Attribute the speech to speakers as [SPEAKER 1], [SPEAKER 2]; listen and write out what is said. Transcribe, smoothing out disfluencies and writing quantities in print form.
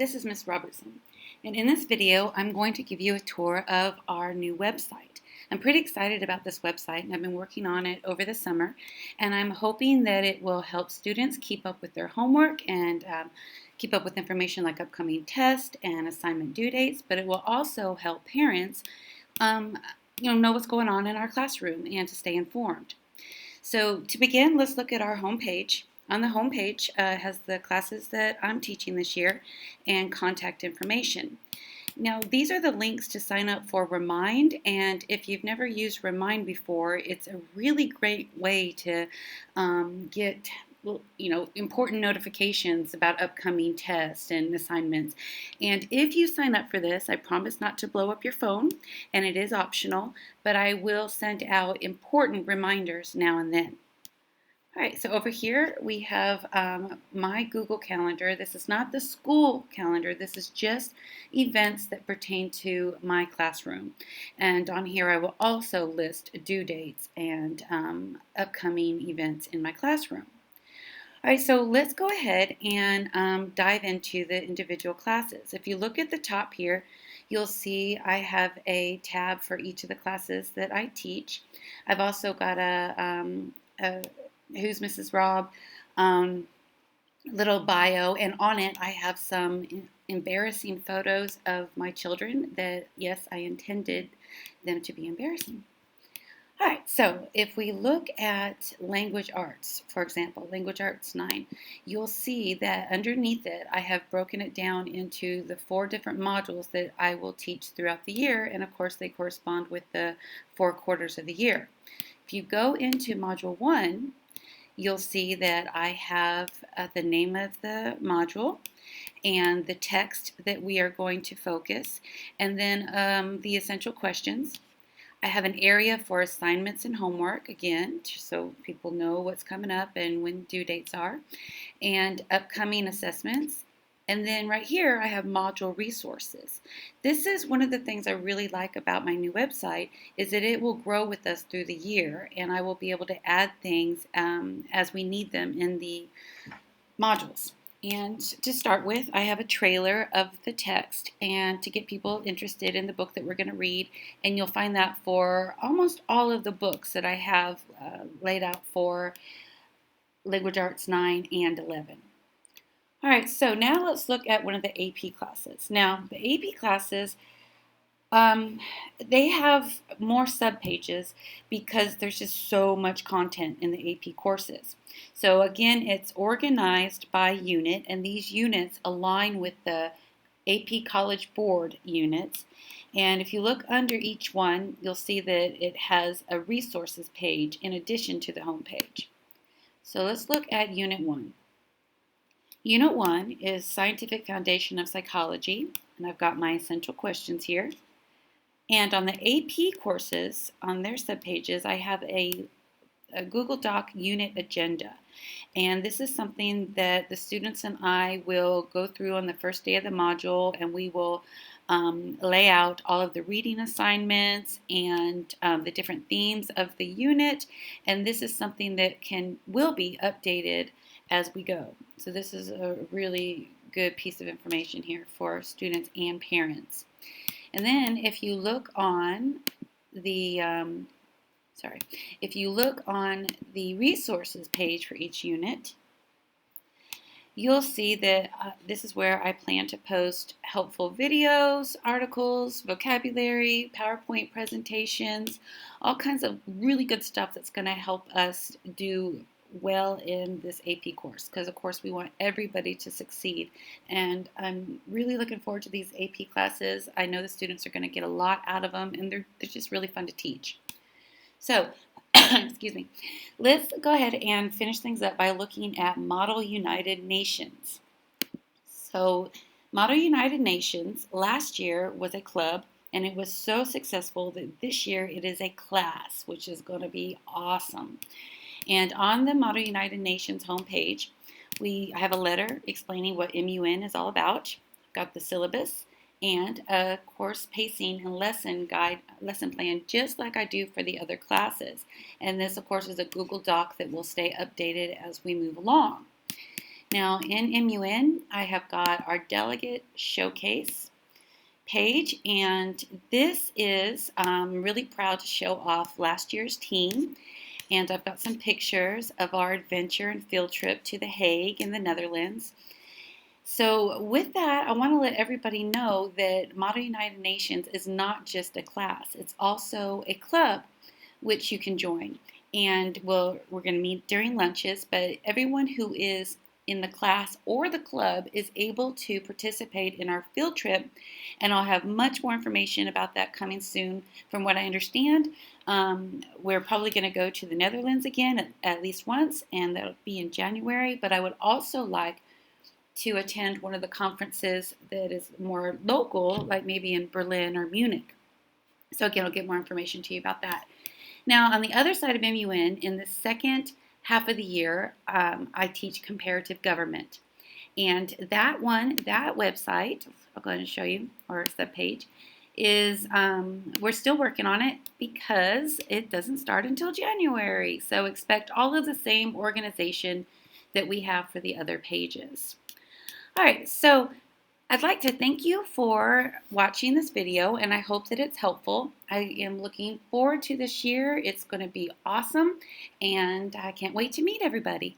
[SPEAKER 1] This is Ms. Robertson, and in this video I'm going to give you a tour of our new website. I'm pretty excited about this website, and I've been working on it over the summer, and I'm hoping that it will help students keep up with their homework and keep up with information like upcoming tests and assignment due dates, but it will also help parents know what's going on in our classroom and to stay informed. So to begin, let's look at our home page. On the home page has the classes that I'm teaching this year and contact information. Now, these are the links to sign up for Remind, and if you've never used Remind before, it's a really great way to get important notifications about upcoming tests and assignments. And if you sign up for this, I promise not to blow up your phone, and it is optional, but I will send out important reminders now and then. All right, so over here we have my Google Calendar. This is not the school calendar. This is just events that pertain to my classroom. And on here I will also list due dates and upcoming events in my classroom. All right, so let's go ahead and dive into the individual classes. If you look at the top here, you'll see I have a tab for each of the classes that I teach. I've also got a Who's Mrs. Rob little bio, and on it I have some embarrassing photos of my children that, yes, I intended them to be embarrassing. All right, so if we look at language arts, for example, language arts 9, you'll see that underneath it I have broken it down into the 4 different modules that I will teach throughout the year, and of course they correspond with the 4 quarters of the year. If you go into module 1, you'll see that I have the name of the module and the text that we are going to focus, and then the essential questions. I have an area for assignments and homework, again, so people know what's coming up and when due dates are, and upcoming assessments. And then right here I have module resources. This is one of the things I really like about my new website, is that it will grow with us through the year, and I will be able to add things as we need them in the modules. And to start with, I have a trailer of the text, and to get people interested in the book that we're going to read, and you'll find that for almost all of the books that I have laid out for Language Arts 9 and 11. All right, so now let's look at one of the AP classes. Now, the AP classes, they have more subpages because there's just so much content in the AP courses. So again, it's organized by unit, and these units align with the AP College Board units. And if you look under each one, you'll see that it has a resources page in addition to the home page. So let's look at Unit 1. Unit 1 is Scientific Foundation of Psychology, and I've got my essential questions here. And on the AP courses, on their subpages, I have a Google Doc unit agenda. And this is something that the students and I will go through on the first day of the module, and we will lay out all of the reading assignments and the different themes of the unit. And this is something that will be updated as we go. So this is a really good piece of information here for students and parents. And then if you look on the resources page for each unit, you'll see that this is where I plan to post helpful videos, articles, vocabulary, PowerPoint presentations, all kinds of really good stuff that's going to help us do well in this AP course, because of course we want everybody to succeed, and I'm really looking forward to these AP classes. I know the students are going to get a lot out of them, and they're just really fun to teach. So excuse me, let's go ahead and finish things up by looking at Model United Nations. So Model United Nations last year was a club, and it was so successful that this year it is a class, which is going to be awesome. And on the Model United Nations homepage, I have a letter explaining what MUN is all about. I've got the syllabus and a course pacing and lesson plan, just like I do for the other classes. And this, of course, is a Google Doc that will stay updated as we move along. Now in MUN, I have got our Delegate Showcase page, and this is really proud to show off last year's team. And I've got some pictures of our adventure and field trip to The Hague in the Netherlands. So with that, I want to let everybody know that Model United Nations is not just a class. It's also a club which you can join. And we're going to meet during lunches, but everyone who is in the class or the club is able to participate in our field trip, and I'll have much more information about that coming soon. From what I understand, we're probably going to go to the Netherlands again at least once, and that'll be in January, but I would also like to attend one of the conferences that is more local, like maybe in Berlin or Munich. So again, I'll get more information to you about that. Now, on the other side of MUN, in the second half of the year, I teach Comparative Government. And that website, I'll go ahead and show you, or subpage, is we're still working on it because it doesn't start until January. So expect all of the same organization that we have for the other pages. All right, so I'd like to thank you for watching this video, and I hope that it's helpful. I am looking forward to this year. It's going to be awesome, and I can't wait to meet everybody.